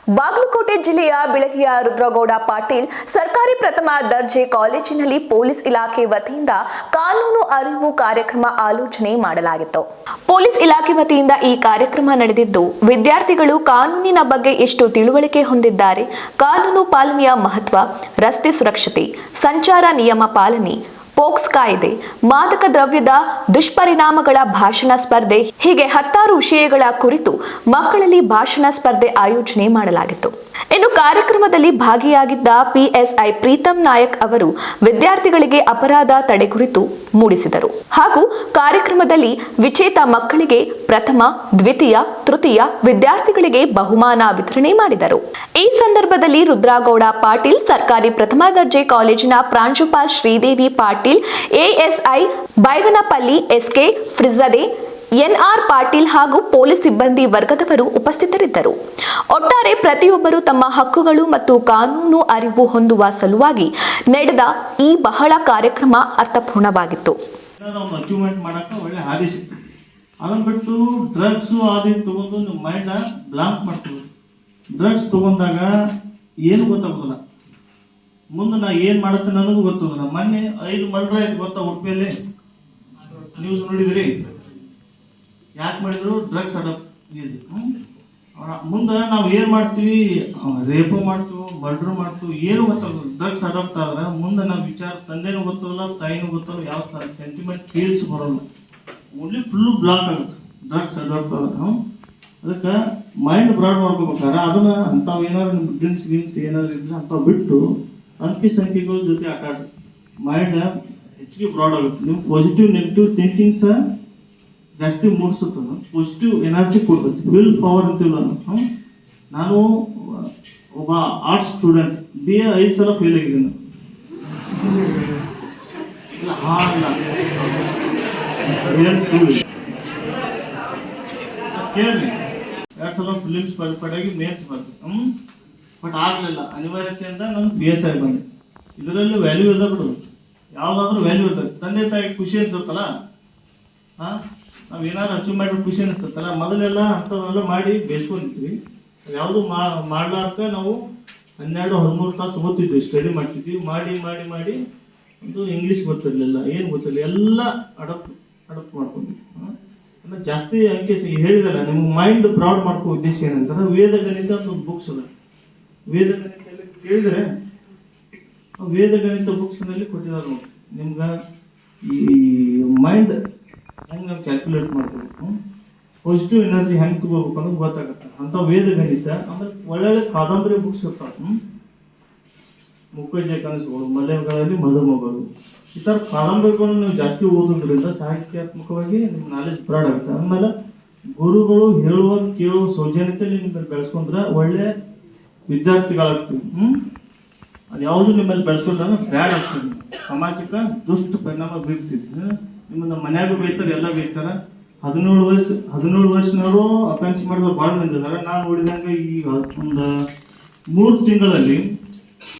ಬಾಗಲಕೋಟೆ ಜಿಲ್ಲೆಯ ಬಿಳಗಿಯ ರುದ್ರಗೌಡ ಪಾಟೀಲ್ ಸರ್ಕಾರಿ ಪ್ರಥಮ ದರ್ಜೆ ಕಾಲೇಜಿನಲ್ಲಿ ಪೊಲೀಸ್ ಇಲಾಖೆ ವತಿಯಿಂದ ಕಾನೂನು ಅರಿವು ಕಾರ್ಯಕ್ರಮ ಆಯೋಜನೆ ಮಾಡಲಾಗಿತ್ತು. ಪೊಲೀಸ್ ಇಲಾಖೆ ವತಿಯಿಂದ ಈ ಕಾರ್ಯಕ್ರಮ ನಡೆದಿದ್ದು, ವಿದ್ಯಾರ್ಥಿಗಳು ಕಾನೂನಿನ ಬಗ್ಗೆ ಎಷ್ಟು ತಿಳುವಳಿಕೆ ಹೊಂದಿದ್ದಾರೆ, ಕಾನೂನು ಪಾಲನೆಯ ಮಹತ್ವ, ರಸ್ತೆ ಸುರಕ್ಷತೆ, ಸಂಚಾರ ನಿಯಮ ಪಾಲನೆ, ಪೋಕ್ಸ್ ಕಾಯ್ದೆ, ಮಾದಕ ದ್ರವ್ಯದ ದುಷ್ಪರಿಣಾಮಗಳ ಭಾಷಣ ಸ್ಪರ್ಧೆ ಹೀಗೆ 10 ವಿಷಯಗಳ ಕುರಿತು ಮಕ್ಕಳಲ್ಲಿ ಭಾಷಣ ಸ್ಪರ್ಧೆ ಆಯೋಜನೆ ಮಾಡಲಾಗಿತ್ತು. ಇನ್ನು ಕಾರ್ಯಕ್ರಮದಲ್ಲಿ ಭಾಗಿಯಾಗಿದ್ದ PSI ಪ್ರೀತಮ್ ನಾಯಕ್ ಅವರು ವಿದ್ಯಾರ್ಥಿಗಳಿಗೆ ಅಪರಾಧ ತಡೆ ಕುರಿತು ಮೂಡಿಸಿದರು. ಹಾಗೂ ಕಾರ್ಯಕ್ರಮದಲ್ಲಿ ವಿಜೇತ ಮಕ್ಕಳಿಗೆ ಪ್ರಥಮ, ದ್ವಿತೀಯ, ತೃತೀಯ ವಿದ್ಯಾರ್ಥಿಗಳಿಗೆ ಬಹುಮಾನ ವಿತರಣೆ ಮಾಡಿದರು. ಈ ಸಂದರ್ಭದಲ್ಲಿ ರುದ್ರಗೌಡ ಪಾಟೀಲ್ ಸರ್ಕಾರಿ ಪ್ರಥಮ ದರ್ಜೆ ಕಾಲೇಜಿನ ಪ್ರಾಂಶುಪಾಲ್ Sridevi Patil, ASI Banganapalli, SK ಫ್ರಿಜದೆ, NR Patil ಹಾಗೂ ಪೊಲೀಸ್ ಸಿಬ್ಬಂದಿ ವರ್ಗದವರು ಉಪಸ್ಥಿತರಿದ್ದರು. ಒಟ್ಟಾರೆ ಪ್ರತಿಯೊಬ್ಬರು ತಮ್ಮ ಹಕ್ಕುಗಳು ಮತ್ತು ಕಾನೂನು ಅರಿವು ಹೊಂದುವ ಸಲುವಾಗಿ ನಡೆದ ಈ ಬಹಳ ಕಾರ್ಯಕ್ರಮ ಅರ್ಥಪೂರ್ಣವಾಗಿತ್ತು. ಅದನ್ನ ಬಿಟ್ಟು ಡ್ರಗ್ಸ್ ಆದಿ ತಗೊಂಡು ನಿಮ್ಮ ಮೈಂಡ್ ಬ್ಲಾಂಕ್ ಮಾಡ್ತೀವಿ. ಡ್ರಗ್ಸ್ ತಗೊಂಡಾಗ ಏನು ಗೊತ್ತಾಗೋದಿಲ್ಲ, ಮುಂದೆ ನಾ ಏನು ಮಾಡತ್ತೇನೆ ಅನ್ನೋದು ಗೊತ್ತಾಗೋದಿಲ್ಲ. ಮೊನ್ನೆ 5 ಮರ್ಡರ್ ಆಯ್ತು ಗೊತ್ತಾ ಉಡುಪಿಯಲ್ಲಿ, ನ್ಯೂಸ್ ನೋಡಿದ್ರಿ? ಯಾಕೆ ಮಾಡಿದ್ರು? Drugs adapt. ಮುಂದೆ ನಾವು ಏನು ಮಾಡ್ತೀವಿ? ರೇಪು ಮಾಡ್ತೀವಿ, ಮರ್ಡರ್ ಮಾಡ್ತೀವಿ, ಏನು ಗೊತ್ತಾಗೋದು. ಡ್ರಗ್ಸ್ ಅಡಪ್ಟ್ ಆದ್ರೆ ಮುಂದೆ ನಾವು ವಿಚಾರ, ತಂದೆನೂ ಗೊತ್ತಾಗಲ್ಲ, ತಾಯಿನೂ ಗೊತ್ತಾಗಲ್ಲ, ಯಾವ ಸೆಂಟಿಮೆಂಟ್ ಫೀಲ್ಸ್ ಬರೋಲ್ಲ, ಓನ್ಲಿ ಫುಲ್ಲು ಬ್ಲಾಕ್ ಆಗುತ್ತೆ ಡ್ರಗ್ಸ್ ಅಡಾಪ್ಟ್ ಆದ್ರೆ. ಅದಕ್ಕೆ ಮೈಂಡ್ ಬ್ರಾಡ್ ಮಾಡ್ಕೋಬೇಕಾದ್ರೆ ಅದನ್ನ ಅಂಥವು ಏನಾದ್ರು ಡ್ರಿಂಕ್ಸ್ ಗಿಂಕ್ಸ್ ಏನಾದ್ರು ಇದ್ರೆ ಅಂಥವು ಬಿಟ್ಟು ಅಂಕಿ ಸಂಖ್ಯೆಗಳ ಜೊತೆ ಆಟ ಆಡಿ ಮೈಂಡ್ ಹೆಚ್ಚಿಗೆ ಬ್ರಾಡ್ ಆಗುತ್ತೆ. ನೀವು ಪಾಸಿಟಿವ್ ನೆಗೆಟಿವ್ ಥಿಂಕಿಂಗ್ಸ ಜಾಸ್ತಿ ಮೂಡಿಸುತ್ತದೆ, ಪಾಸಿಟಿವ್ ಎನರ್ಜಿ ಕೊಡ್ತೈತಿ, ವಿಲ್ ಪವರ್ ಅಂತೀವಲ್ಲ. ನಾನು ಒಬ್ಬ ಆರ್ಟ್ಸ್ ಸ್ಟೂಡೆಂಟ್, BA 5 ಸಲ ಫೇಲ್ ಆಗಿದ್ದೀನಿ. ಕೇಳಿ 2 ಸಲ ಫಿಲಿಮ್ಸ್ ಪಡೆಯಾಗಿ ಮೇನ್ಸ್ ಬರ್ತದೆ, ಬಟ್ ಆಗಲಿಲ್ಲ. ಅನಿವಾರ್ಯತೆಯಿಂದ ನಾನು PSI ಬಂದೆ. ಇದರಲ್ಲಿ ವ್ಯಾಲ್ಯೂ ಇದೆ ಬಿಡು, ಯಾವುದಾದ್ರೂ ವ್ಯಾಲ್ಯೂ ಇರ್ತದೆ. ತಂದೆ ತಾಯಿ ಖುಷಿ ಅನ್ಸುತ್ತಲ್ಲ, ನಾವು ಏನಾದ್ರು ಅಚೀವ್ ಮಾಡಿ ಖುಷಿ ಅನಿಸ್ತತ್ತಲ್ಲ. ಮೊದಲೆಲ್ಲ ಅಂಥವೆಲ್ಲ ಮಾಡಿ ಬೇಯಿಸ್ಕೊಂಡಿದ್ವಿ. ಯಾವುದು ಮಾಡ್ಲಾರ್ಕ ನಾವು 12-13 ತಾಸು ಓದ್ತಿದ್ವಿ, ಸ್ಟಡಿ ಮಾಡ್ತಿದ್ವಿ. ಮಾಡಿ ಮಾಡಿ ಮಾಡಿ ಒಂದು ಇಂಗ್ಲೀಷ್ ಗೊತ್ತಿರಲಿಲ್ಲ, ಏನು ಗೊತ್ತಿರಲಿಲ್ಲ, ಎಲ್ಲ ಅಡಪ್ಟ್ ಮಾಡ್ಕೊಂಡ್ವಿ. ಎಲ್ಲ ಜಾಸ್ತಿ ಅಂಕೆ ಹೇಳಿದಲ್ಲ, ನಿಮ್ಗೆ ಮೈಂಡ್ ಬ್ರಾಡ್ ಮಾಡ್ಕೋ ಉದ್ದೇಶ ಏನಂತಾರೆ, ವೇದಗಣಿತ ಒಂದು ಬುಕ್ಸ್ ಅದ. ವೇದಗಣಿತ ಎಲ್ಲ ಕೇಳಿದರೆ ವೇದಗಣಿತ ಬುಕ್ಸ್ನಲ್ಲಿ ಕೊಟ್ಟಿದ್ದಾರೆ ನೋಡಿ, ನಿಮ್ಗೆ ಈ ಮೈಂಡ್ ಹೆಂಗೆ ನಾವು ಕ್ಯಾಲ್ಕುಲೇಟ್ ಮಾಡ್ಕೋಬೇಕು, ಪಾಸಿಟಿವ್ ಎನರ್ಜಿ ಹೆಂಗೆ ತಗೋಬೇಕು ಅನ್ನೋದು ಗೊತ್ತಾಗುತ್ತೆ. ಅಂಥ ವೇದಗಣಿತ. ಆಮೇಲೆ ಒಳ್ಳೊಳ್ಳೆ ಕಾದಂಬರಿ ಬುಕ್ಸ್ ಇರ್ತಾವೆ, ಮುಖಜ ಕನಸುಗಳು, ಮಲೆಗಳಲ್ಲಿ ಮಧುಮಗಳು, ಈ ಥರ ಕಾದಂಬರಿಗಳನ್ನು ನೀವು ಜಾಸ್ತಿ ಓದೋದ್ರಿಂದ ಸಾಹಿತ್ಯಾತ್ಮಕವಾಗಿ ನಿಮ್ಮ ನಾಲೆಜ್ ಬ್ರಾಡ್ ಆಗುತ್ತೆ. ಆಮೇಲೆ ಗುರುಗಳು ಹೇಳುವ ಕೇಳುವ ಸೌಜನ್ಯತೆ ನಿಮ್ಮಲ್ಲಿ ಬೆಳೆಸ್ಕೊಂಡ್ರೆ ಒಳ್ಳೆ ವಿದ್ಯಾರ್ಥಿಗಳಾಗ್ತೀವಿ. ಅದು ಯಾವುದು ನಿಮ್ಮಲ್ಲಿ ಬೆಳೆಸ್ಕೊಂಡ್ರೆ ಬ್ಯಾಡ್ ಆಗ್ತದೆ, ಸಮಾಜಕ್ಕೆ ದುಷ್ಟ ಪರಿಣಾಮ ಬೀರ್ತಿದ್ವಿ. ನಿಮ್ಮನ್ನ ಮನ್ಯಾಗ ಬೈತಾರೆ, ಎಲ್ಲ ಬೈತಾರೆ. 17 ವರ್ಷನವರು ಅಫೆನ್ಸ್ ಮಾಡಿದವ್ರು ಭಾಳ ಮಂದಿ ಇದ್ದಾರೆ. ನಾನು ನೋಡಿದಂಗೆ ಈಗ ಒಂದು 3 ತಿಂಗಳಲ್ಲಿ